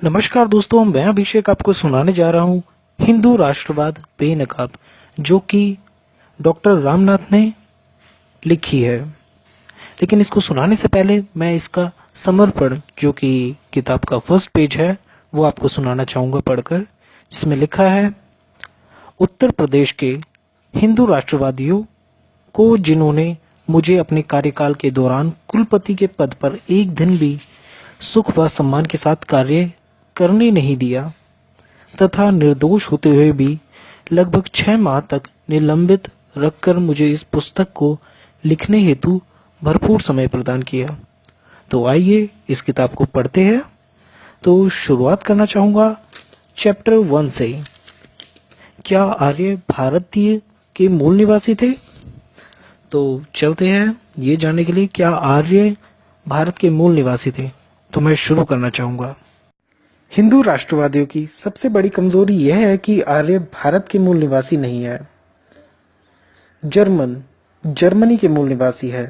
नमस्कार दोस्तों, मैं अभिषेक आपको सुनाने जा रहा हूँ हिंदू राष्ट्रवाद बेनकाब, जो कि डॉक्टर रामनाथ ने लिखी है। लेकिन इसको सुनाने से पहले मैं इसका समर्पण, जो कि किताब का फर्स्ट पेज है, वो आपको सुनाना चाहूंगा पढ़कर, जिसमें लिखा है, उत्तर प्रदेश के हिंदू राष्ट्रवादियों को, जिन्होंने मुझे अपने कार्यकाल के दौरान कुलपति के पद पर एक दिन भी सुख व सम्मान के साथ कार्य करने नहीं दिया तथा निर्दोष होते हुए भी लगभग 6 माह तक निलंबित रखकर मुझे इस पुस्तक को लिखने हेतु भरपूर समय प्रदान किया। तो आइए इस किताब को पढ़ते हैं। तो शुरुआत करना चाहूंगा चैप्टर 1 से। क्या आर्य भारतीय के मूल निवासी थे? तो चलते हैं ये जानने के लिए क्या आर्य भारत के मूल निवासी थे। तो मैं शुरू करना चाहूंगा। हिंदू राष्ट्रवादियों की सबसे बड़ी कमजोरी यह है कि आर्य भारत के मूल निवासी नहीं है, जर्मनी के मूल निवासी है।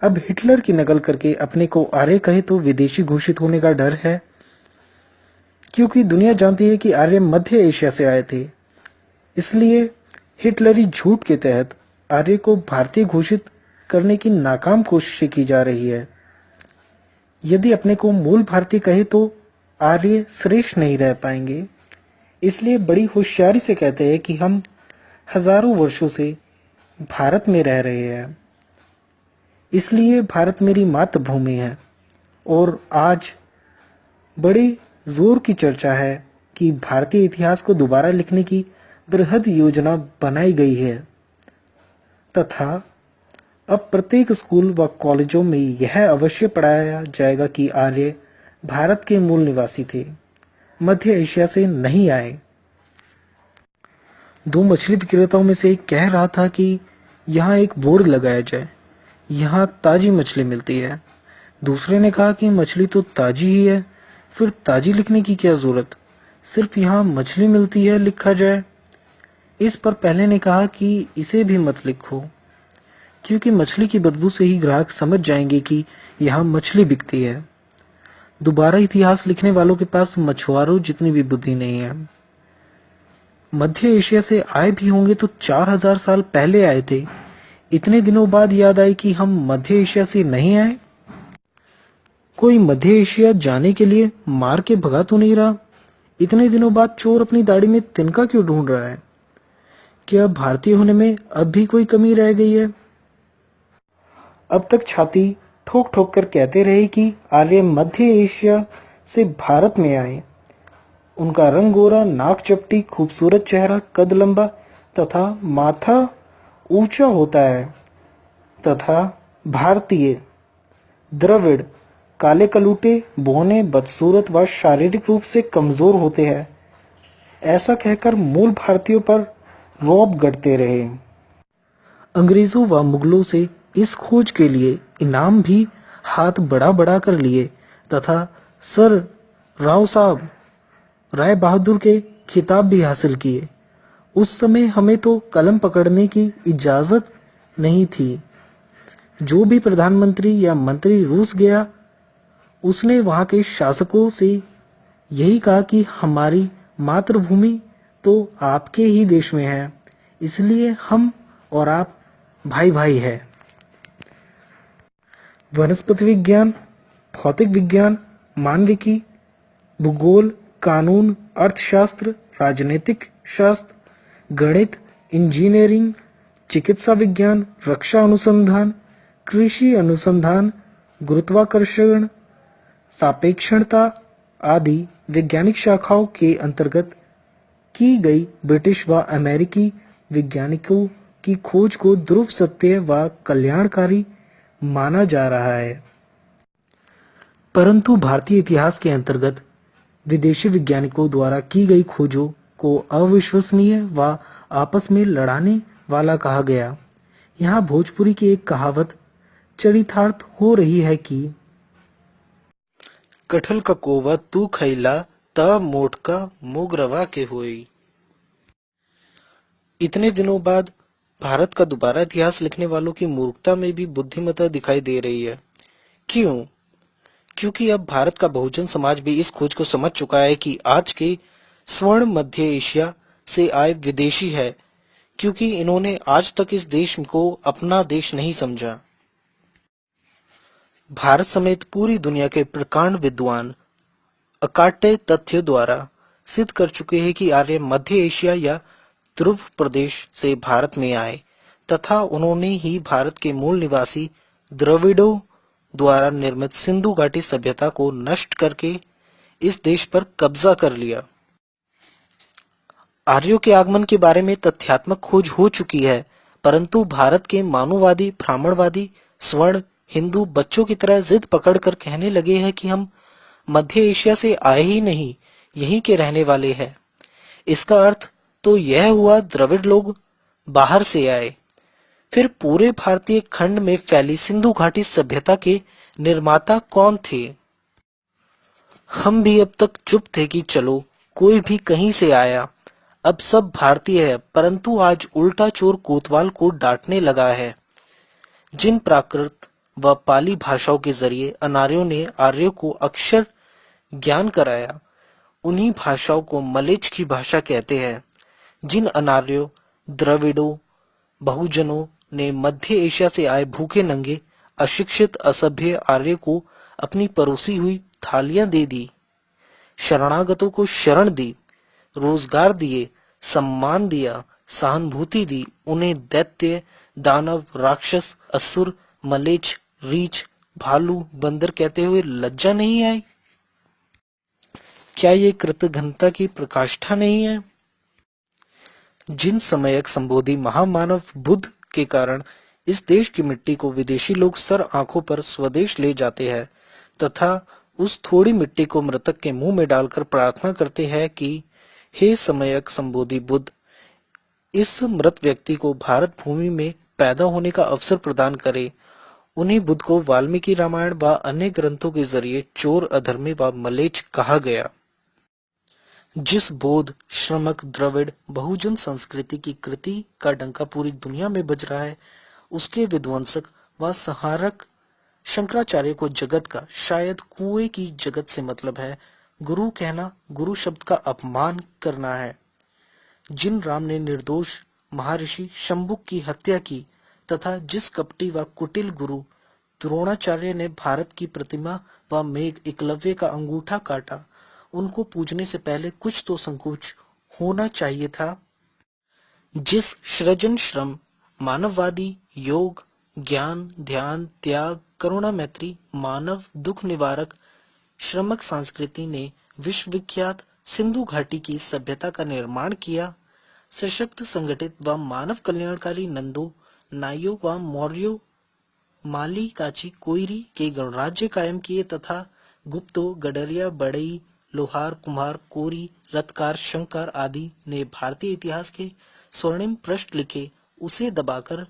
अब हिटलर की नकल करके अपने को आर्य कहे तो विदेशी घोषित होने का डर है, क्योंकि दुनिया जानती है कि आर्य मध्य एशिया से आए थे। इसलिए हिटलरी झूठ के तहत आर्य को भारतीय घोषित करने की नाकाम कोशिशें की जा रही है। यदि अपने को मूल भारतीय कहे तो आर्य श्रेष्ठ नहीं रह पाएंगे। इसलिए बड़ी होशियारी से कहते हैं कि हम हजारों वर्षों से भारत में रह रहे हैं, इसलिए भारत मेरी मातृभूमि है। और आज बड़े जोर की चर्चा है कि भारतीय इतिहास को दोबारा लिखने की बृहद योजना बनाई गई है तथा अब प्रत्येक स्कूल व कॉलेजों में यह अवश्य पढ़ाया जाएगा कि आर्य भारत के मूल निवासी थे, मध्य एशिया से नहीं आए। दो मछली विक्रेताओं में से एक कह रहा था कि यहाँ एक बोर्ड लगाया जाए, यहाँ ताजी मछली मिलती है। दूसरे ने कहा कि मछली तो ताजी ही है, फिर ताजी लिखने की क्या जरूरत, सिर्फ यहाँ मछली मिलती है लिखा जाए। इस पर पहले ने कहा कि इसे भी मत लिखो, क्योंकि मछली की बदबू से ही ग्राहक समझ जाएंगे कि यहाँ मछली बिकती है। दोबारा इतिहास लिखने वालों के पास मछुआरों जितनी भी बुद्धि नहीं है। मध्य एशिया से आए भी होंगे तो 4000 साल पहले आए थे। इतने दिनों बाद याद आई कि हम मध्य एशिया से नहीं आए। कोई मध्य एशिया जाने के लिए मार के भगा तो नहीं रहा। इतने दिनों बाद चोर अपनी दाढ़ी में तिनका क्यों ढूंढ रहा है? क्या भारतीय होने में अब भी कोई कमी रह गई है? अब तक छाती ठोक ठोक कर कहते रहे कि आर्य मध्य एशिया से भारत में आए। उनका रंग गोरा, नाक चपटी, खूबसूरत चेहरा, कद लंबा तथा माथा ऊंचा होता है तथा भारतीय, द्रविड़, काले कलूटे, बौने, बदसूरत व शारीरिक रूप से कमजोर होते हैं, ऐसा कहकर मूल भारतीयों पर रौब गढ़ते रहे। अंग्रेजों व मुगलों से इस खोज के लिए इनाम भी हाथ बढ़ा कर लिए तथा सर राव साहब राय बहादुर के खिताब भी हासिल किए। उस समय हमें तो कलम पकड़ने की इजाजत नहीं थी। जो भी प्रधानमंत्री या मंत्री रूस गया, उसने वहां के शासकों से यही कहा कि हमारी मातृभूमि तो आपके ही देश में है, इसलिए हम और आप भाई भाई है। वनस्पति विज्ञान, भौतिक विज्ञान, मानविकी, भूगोल, कानून, अर्थशास्त्र, राजनीतिक शास्त्र, गणित, इंजीनियरिंग, चिकित्सा विज्ञान, रक्षा अनुसंधान, कृषि अनुसंधान, गुरुत्वाकर्षण, सापेक्षणता आदि वैज्ञानिक शाखाओं के अंतर्गत की गई ब्रिटिश व अमेरिकी वैज्ञानिकों की खोज को ध्रुव सत्य व कल्याणकारी माना जा रहा है। परंतु भारतीय इतिहास के अंतर्गत विदेशी वैज्ञानिकों द्वारा की गई खोजों को अविश्वसनीय व आपस में लड़ाने वाला कहा गया। यहाँ भोजपुरी की एक कहावत चरितार्थ हो रही है कि कटहल का कोवा तू खैला ता मोटका मोगरवा के होई। इतने दिनों बाद भारत का दोबारा इतिहास लिखने वालों की मूर्खता में भी बुद्धिमत्ता दिखाई दे रही है। क्यों? क्योंकि अब भारत का बहुजन समाज भी इस खोज को समझ चुका है कि आज के स्वर्ण मध्य एशिया से आए विदेशी है, क्योंकि इन्होंने आज तक इस देश को अपना देश नहीं समझा। भारत समेत पूरी दुनिया के प्रकांड विद्वान अकाट्य तथ्यों द्वारा सिद्ध कर चुके हैं कि आर्य मध्य एशिया या ध्रुव प्रदेश से भारत में आए तथा उन्होंने ही भारत के मूल निवासी द्रविड़ों द्वारा निर्मित सिंधु घाटी सभ्यता को नष्ट करके इस देश पर कब्जा कर लिया। आर्यों के आगमन के बारे में तथ्यात्मक खोज हो चुकी है, परंतु भारत के मानववादी ब्राह्मणवादी स्वर्ण हिंदू बच्चों की तरह जिद पकड़कर कहने लगे हैं कि हम मध्य एशिया से आए ही नहीं, यहीं के रहने वाले हैं। इसका अर्थ तो यह हुआ द्रविड़ लोग बाहर से आए। फिर पूरे भारतीय खंड में फैली सिंधु घाटी सभ्यता के निर्माता कौन थे? हम भी अब तक चुप थे कि चलो कोई भी कहीं से आया, अब सब भारतीय है, परंतु आज उल्टा चोर कोतवाल को डांटने लगा है। जिन प्राकृत व पाली भाषाओं के जरिए अनार्यों ने आर्यों को अक्षर ज्ञान कराया, उन्हीं भाषाओं को मलेच्छ की भाषा कहते हैं। जिन अनार्यों द्रविड़ों बहुजनों ने मध्य एशिया से आए भूखे नंगे अशिक्षित असभ्य आर्य को अपनी परोसी हुई थालियां दे दी, शरणागतों को शरण दी, रोजगार दिए, सम्मान दिया, सहानुभूति दी, उन्हें दैत्य दानव राक्षस असुर मलेच्छ रीछ भालू बंदर कहते हुए लज्जा नहीं आई? क्या ये कृतघ्नता की प्रकाष्ठा नहीं है? जिन समयक संबोधि महामानव बुद्ध के कारण इस देश की मिट्टी को विदेशी लोग सर आंखों पर स्वदेश ले जाते हैं तथा उस थोड़ी मिट्टी को मृतक के मुंह में डालकर प्रार्थना करते हैं कि हे समयक संबोधि बुद्ध, इस मृत व्यक्ति को भारत भूमि में पैदा होने का अवसर प्रदान करे। उन्हीं बुद्ध को वाल्मीकि रामायण व अन्य ग्रंथों के जरिए चोर अधर्मी व मलेच्छ कहा गया। जिस बौद्ध श्रमक द्रविड़ बहुजन संस्कृति की कृति का डंका पूरी दुनिया में बज रहा है, उसके विध्वंसक व संहारक शंकराचार्य को जगत का, शायद कुएं की जगत से मतलब है, गुरु कहना गुरु शब्द का अपमान करना है। जिन राम ने निर्दोष महर्षि शंभुक की हत्या की तथा जिस कपटी व कुटिल गुरु द्रोणाचार्य ने भारत की प्रतिमा व मेघ एकलव्य का अंगूठा काटा, उनको पूजने से पहले कुछ तो संकोच होना चाहिए था। जिस सृजन श्रम मानववादी योग ज्ञान ध्यान त्याग करुणा मैत्री मानव दुख निवारक श्रमक संस्कृति ने विश्वविख्यात सिंधु घाटी की सभ्यता का निर्माण किया, सशक्त संगठित व मानव कल्याणकारी नंदो नायो व मौर्यो माली काची कोईरी के गणराज्य कायम किए तथा गुप्तो गडरिया बड़ई लोहार कुम्हार कोरी रत्कार शंकर आदि ने भारतीय इतिहास के स्वर्णिम पृष्ठ लिखे, उसे दबाकर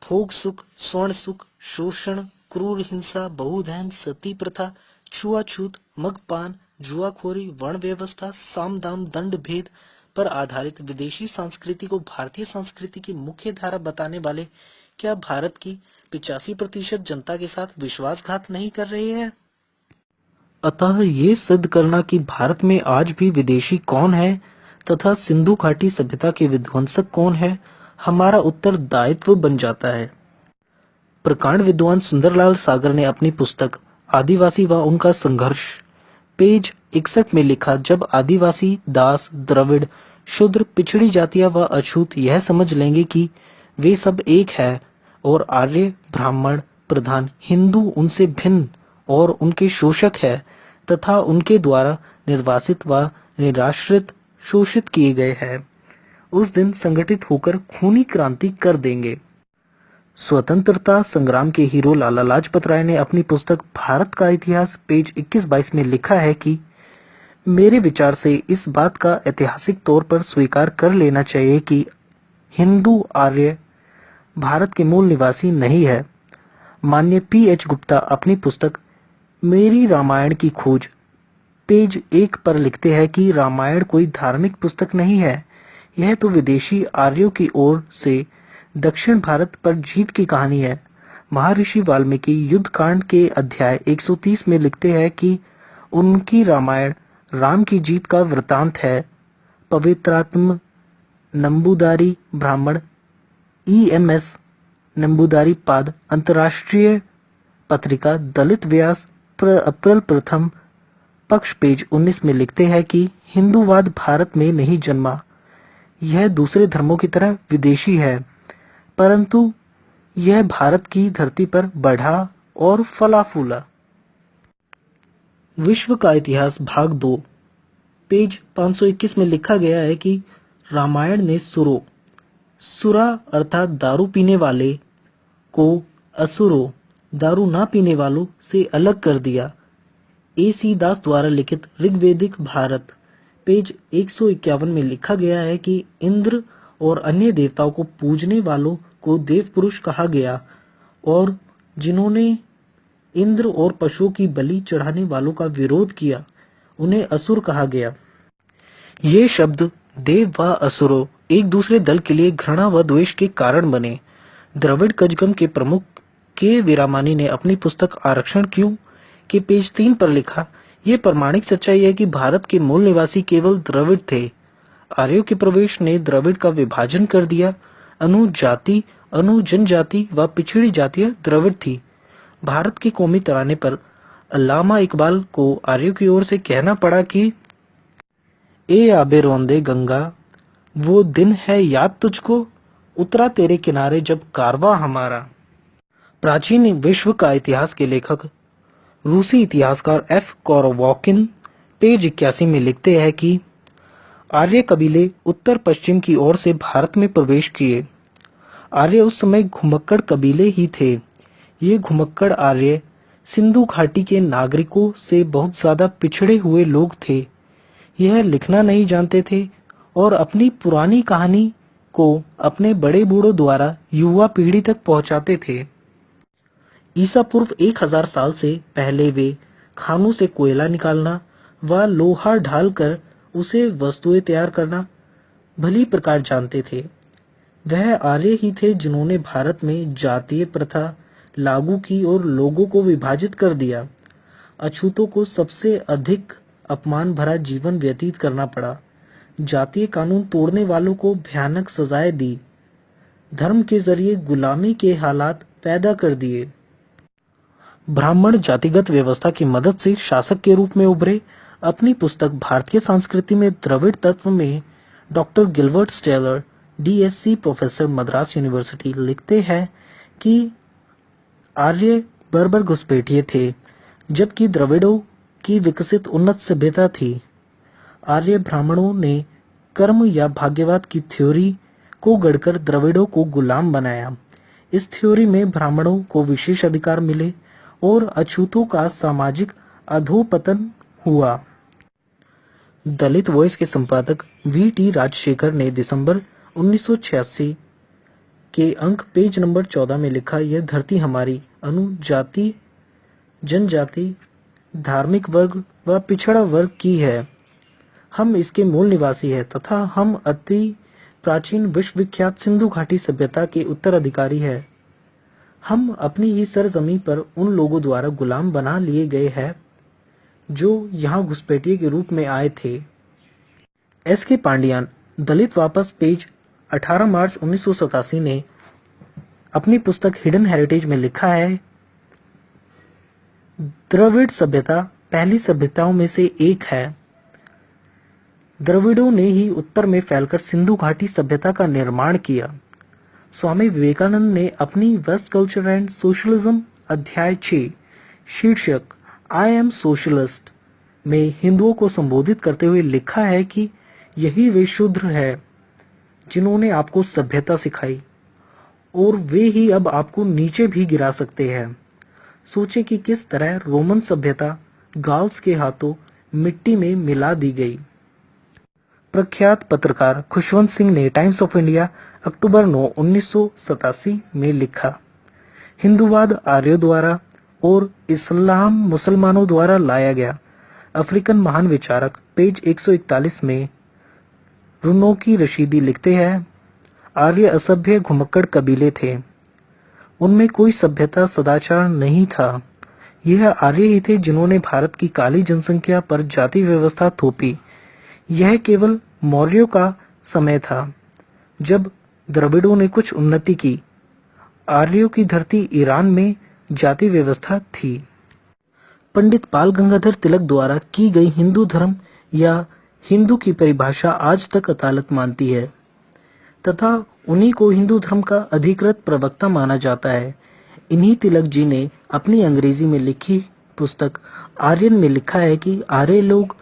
भोग सुख स्वर्ण सुख शोषण क्रूर हिंसा बहुधैन सती प्रथा छुआछूत मगपान जुआखोरी वर्ण व्यवस्था साम दाम दंड भेद पर आधारित विदेशी संस्कृति को भारतीय संस्कृति की मुख्य धारा बताने वाले क्या भारत की 85% जनता के साथ विश्वासघात नहीं कर रहे हैं? अतः ये सिद्ध करना कि भारत में आज भी विदेशी कौन है तथा सिंधु घाटी सभ्यता के विध्वंसक कौन है, हमारा उत्तरदायित्व बन जाता है। प्रकांड विद्वान सुंदरलाल सागर ने अपनी पुस्तक आदिवासी व उनका संघर्ष पेज 61 में लिखा, जब आदिवासी दास द्रविड़ शूद्र पिछड़ी जातियां व अछूत यह समझ लेंगे कि वे सब एक है और आर्य ब्राह्मण प्रधान हिंदू उनसे भिन्न और उनके शोषक है तथा उनके द्वारा निर्वासित व निराश्रित शोषित किए गए हैं, उस दिन संगठित होकर खूनी क्रांति कर देंगे। स्वतंत्रता संग्राम के हीरो लाला लाजपत राय ने अपनी पुस्तक भारत का इतिहास पेज 21-22 में लिखा है कि मेरे विचार से इस बात का ऐतिहासिक तौर पर स्वीकार कर लेना चाहिए कि हिंदू आर्य भारत के मूल निवासी नहीं है। माननीय P.H. गुप्ता अपनी पुस्तक मेरी रामायण की खोज पेज 1 पर लिखते हैं कि रामायण कोई धार्मिक पुस्तक नहीं है, यह तो विदेशी आर्यों की ओर से दक्षिण भारत पर जीत की कहानी है। महर्षि वाल्मीकि युद्ध कांड के अध्याय 130 में लिखते हैं कि उनकी रामायण राम की जीत का वृतांत है। पवित्रात्म नंबूदारी ब्राह्मण EMS नंबूदारी पाद अंतर्राष्ट्रीय पत्रिका दलित व्यास अप्रैल प्रथम पक्ष पेज 19 में लिखते हैं कि हिंदूवाद भारत में नहीं जन्मा, यह दूसरे धर्मों की तरह विदेशी है, परंतु यह भारत की धरती पर बढ़ा और फला फूला। विश्व का इतिहास भाग 2 पेज 521 में लिखा गया है कि रामायण ने सुरा अर्थात दारू पीने वाले को असुरों दारू ना पीने वालों से अलग कर दिया। AC दास द्वारा लिखित ऋग्वेदिक भारत पेज 151 में लिखा गया है कि इंद्र और अन्य देवताओं को पूजने वालों को देव पुरुष कहा गया और जिन्होंने इंद्र और पशुओं की बलि चढ़ाने वालों का विरोध किया उन्हें असुर कहा गया। ये शब्द देव व असुरों एक दूसरे दल के लिए घृणा व द्वेष के कारण बने। द्रविड़ कजगम के प्रमुख के वीरामानी ने अपनी पुस्तक आरक्षण क्यों के पेज 3 पर लिखा, यह प्रमाणिक सच्चाई है कि भारत के मूल निवासी केवल द्रविड़ थे। आर्यों के प्रवेश ने द्रविड़ का विभाजन कर दिया। अनुजाति अनु जनजाति व पिछड़ी जातियां द्रविड़ थी। भारत के कौमी तराने पर अल्लामा इकबाल को आर्यों की ओर से कहना पड़ा कि ए आबे रोंदे गंगा, वो दिन है याद तुझको, उतरा तेरे किनारे जब कारवां हमारा। प्राचीन विश्व का इतिहास के लेखक रूसी इतिहासकार F. कोरोवाकिन पेज 81 में लिखते हैं कि आर्य कबीले उत्तर पश्चिम की ओर से भारत में प्रवेश किए। आर्य उस समय घुमक्कड़ कबीले ही थे। ये घुमक्कड़ आर्य सिंधु घाटी के नागरिकों से बहुत ज्यादा पिछड़े हुए लोग थे। यह लिखना नहीं जानते थे और अपनी पुरानी कहानी को अपने बड़े बूढ़ों द्वारा युवा पीढ़ी तक पहुंचाते थे। ईसा पूर्व 1000 साल से पहले वे खानों से कोयला निकालना व लोहा ढालकर उसे वस्तुएं तैयार करना भली प्रकार जानते थे। वह आर्य ही थे जिन्होंने भारत में जातीय प्रथा लागू की और लोगों को विभाजित कर दिया। अछूतों को सबसे अधिक अपमान भरा जीवन व्यतीत करना पड़ा। जातीय कानून तोड़ने वालों को भयानक सजाएं दी। धर्म के जरिए गुलामी के हालात पैदा कर दिए। ब्राह्मण जातिगत व्यवस्था की मदद से शासक के रूप में उभरे। अपनी पुस्तक भारतीय संस्कृति में द्रविड़ तत्व में doctor Gilbert Stellar DSc professor Madras university लिखते हैं कि आर्य बर्बर घुसपैठिए थे, जबकि द्रविड़ों की विकसित उन्नत सभ्यता थी। आर्य ब्राह्मणों ने कर्म या भाग्यवाद की थ्योरी को गढ़कर द्रविड़ों को गुलाम बनाया। इस थ्योरी में ब्राह्मणों को विशेष अधिकार मिले और अछूतों का सामाजिक अधोपतन हुआ। दलित वॉइस के संपादक VT राजशेखर ने दिसंबर 1986 के अंक पेज नंबर 14 में लिखा, यह धरती हमारी अनुजाति जनजाति धार्मिक वर्ग व पिछड़ा वर्ग की है। हम इसके मूल निवासी हैं तथा हम अति प्राचीन विश्वविख्यात सिंधु घाटी सभ्यता के उत्तराधिकारी हैं। हम अपनी ही सरजमीन पर उन लोगों द्वारा गुलाम बना लिए गए हैं जो यहाँ घुसपैठिए के रूप में आए थे। SK पांडियान दलित वापस पेज 18 मार्च 1987 ने अपनी पुस्तक हिडन हेरिटेज में लिखा है, द्रविड़ सभ्यता पहली सभ्यताओं में से एक है। द्रविड़ों ने ही उत्तर में फैलकर सिंधु घाटी सभ्यता का निर्माण किया। स्वामी विवेकानंद ने अपनी वेस्ट कल्चर एंड सोशलिज्म अध्याय 6 शीर्षक आई एम सोशलिस्ट में हिंदुओं को संबोधित करते हुए लिखा है कि यही वे शूद्र है जिन्होंने आपको सभ्यता सिखाई और वे ही अब आपको नीचे भी गिरा सकते हैं। सोचे कि किस तरह रोमन सभ्यता गाल्स के हाथों मिट्टी में मिला दी गई। प्रख्यात पत्रकार खुशवंत सिंह ने टाइम्स ऑफ इंडिया अक्टूबर 9, 1987 में लिखा, हिंदूवाद आर्यों द्वारा और इस्लाम मुसलमानों द्वारा लाया गया। अफ्रीकन महान विचारक पेज 141 में रुनोकी रशीदी लिखते हैं, आर्य असभ्य घुमक्कड़ कबीले थे। उनमें कोई सभ्यता सदाचार नहीं था। यह आर्य ही थे जिन्होंने भारत की काली जनसंख्या पर जाति व्यवस्था थोपी। यह केवल मौर्यों का समय था जब द्रविड़ों ने कुछ उन्नति की। आर्यों की धरती ईरान में जाति व्यवस्था थी। पंडित बाल गंगाधर तिलक द्वारा की गई हिंदू धर्म या हिंदू की परिभाषा आज तक अदालत मानती है तथा उन्हीं को हिंदू धर्म का अधिकृत प्रवक्ता माना जाता है। इन्हीं तिलक जी ने अपनी अंग्रेजी में लिखी पुस्तक आर्यन में लिखा है कि आर्य लोग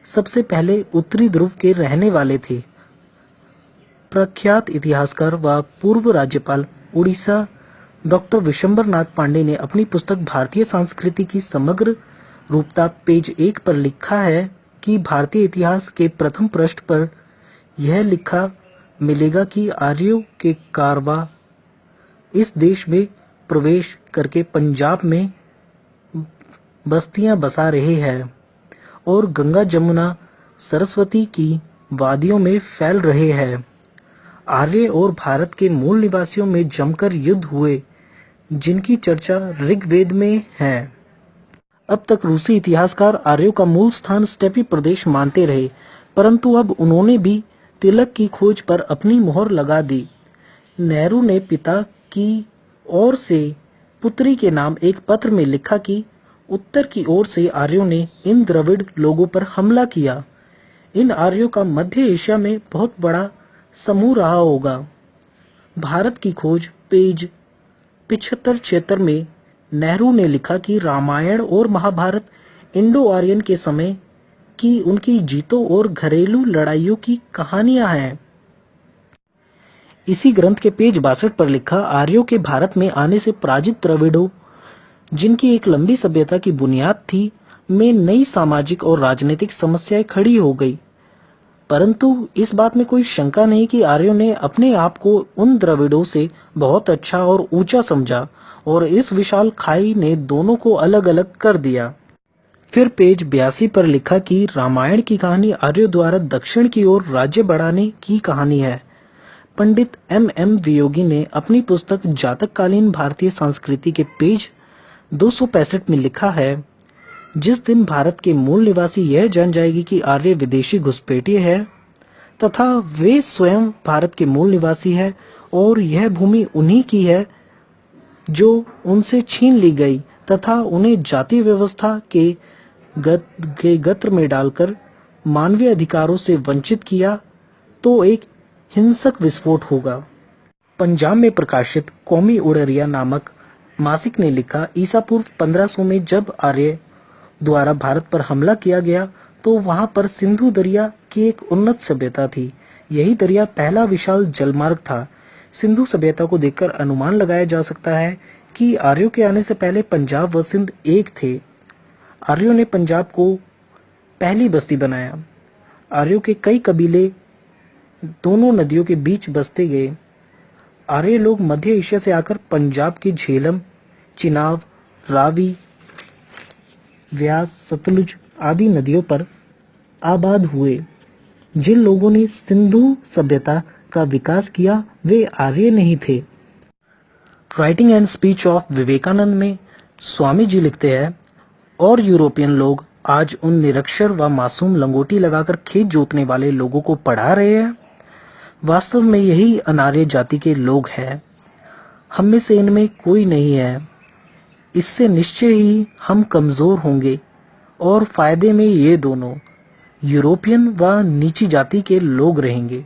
सबसे पहले उत्तरी ध्रुव के रहने वाले थे। प्रख्यात इतिहासकार व पूर्व राज्यपाल उड़ीसा डॉक्टर विशंबर नाथ पांडे ने अपनी पुस्तक भारतीय संस्कृति की समग्र रूपता पेज 1 पर लिखा है कि भारतीय इतिहास के प्रथम पृष्ठ पर यह लिखा मिलेगा कि आर्यों के कारवा इस देश में प्रवेश करके पंजाब में बस्तियां बसा रहे हैं और गंगा जमुना सरस्वती की वादियों में फैल रहे हैं। आर्य और भारत के मूल निवासियों में जमकर युद्ध हुए जिनकी चर्चा ऋग्वेद में है। अब तक रूसी इतिहासकार आर्यों का मूल स्थान स्टेपी प्रदेश मानते रहे, परंतु अब उन्होंने भी तिलक की खोज पर अपनी मोहर लगा दी। नेहरू ने पिता की ओर से पुत्री के नाम एक पत्र में लिखा कि उत्तर की ओर से आर्यों ने इन द्रविड़ लोगों पर हमला किया। इन आर्यों का मध्य एशिया में बहुत बड़ा समूह रहा होगा। भारत की खोज पेज 75-76 में नेहरू ने लिखा कि रामायण और महाभारत इंडो आर्यन के समय की उनकी जीतों और घरेलू लड़ाइयों की कहानियां हैं। इसी ग्रंथ के पेज 62 पर लिखा आर्यों के भारत में आने से पराजित द्रविड़ों जिनकी एक लंबी सभ्यता की बुनियाद थी में नई सामाजिक और राजनीतिक समस्याएं खड़ी हो गई। परंतु इस बात में कोई शंका नहीं कि आर्यों ने अपने आप को उन द्रविड़ों से बहुत अच्छा और ऊंचा समझा और इस विशाल खाई ने दोनों को अलग अलग कर दिया। फिर पेज 82 पर लिखा कि रामायण की कहानी आर्यों द्वारा दक्षिण की ओर राज्य बढ़ाने की कहानी है। पंडित M.M. वियोगी ने अपनी पुस्तक जातककालीन भारतीय संस्कृति के पेज 265 में लिखा है, जिस दिन भारत के मूल निवासी यह जान जाएगी कि आर्य विदेशी घुसपैठिए है तथा वे स्वयं भारत के मूल निवासी है और यह भूमि उन्हीं की है जो उनसे छीन ली गई तथा उन्हें जाति व्यवस्था के गत्र में डालकर मानवीय अधिकारों से वंचित किया, तो एक हिंसक विस्फोट होगा। पंजाब में प्रकाशित कौमी उड़रिया नामक मासिक ने लिखा, ईसा पूर्व 1500 में जब आर्य द्वारा भारत पर हमला किया गया तो वहां पर सिंधु दरिया की एक उन्नत सभ्यता थी। यही दरिया पहला विशाल जलमार्ग था। सिंधु सभ्यता को देखकर अनुमान लगाया जा सकता है कि आर्यों के आने से पहले पंजाब व सिंध एक थे। आर्यों ने पंजाब को पहली बस्ती बनाया। आर्यों के कई कबीले दोनों नदियों के बीच बसते गए। आर्य लोग मध्य एशिया से आकर पंजाब की झेलम, चिनाब, रावी, व्यास, सतलुज आदि नदियों पर आबाद हुए। जिन लोगों ने सिंधु सभ्यता का विकास किया वे आर्य नहीं थे। Writing and speech of Vivekananda में स्वामी जी लिखते हैं, और यूरोपियन लोग आज उन निरक्षर व मासूम लंगोटी लगाकर खेत जोतने वाले लोगों को पढ़ा रहे हैं। वास्तव में यही अनार्य जाति के लोग हैं। हम में से इनमें कोई नहीं है। इससे निश्चय ही हम कमजोर होंगे और फायदे में ये दोनों यूरोपियन व नीची जाति के लोग रहेंगे।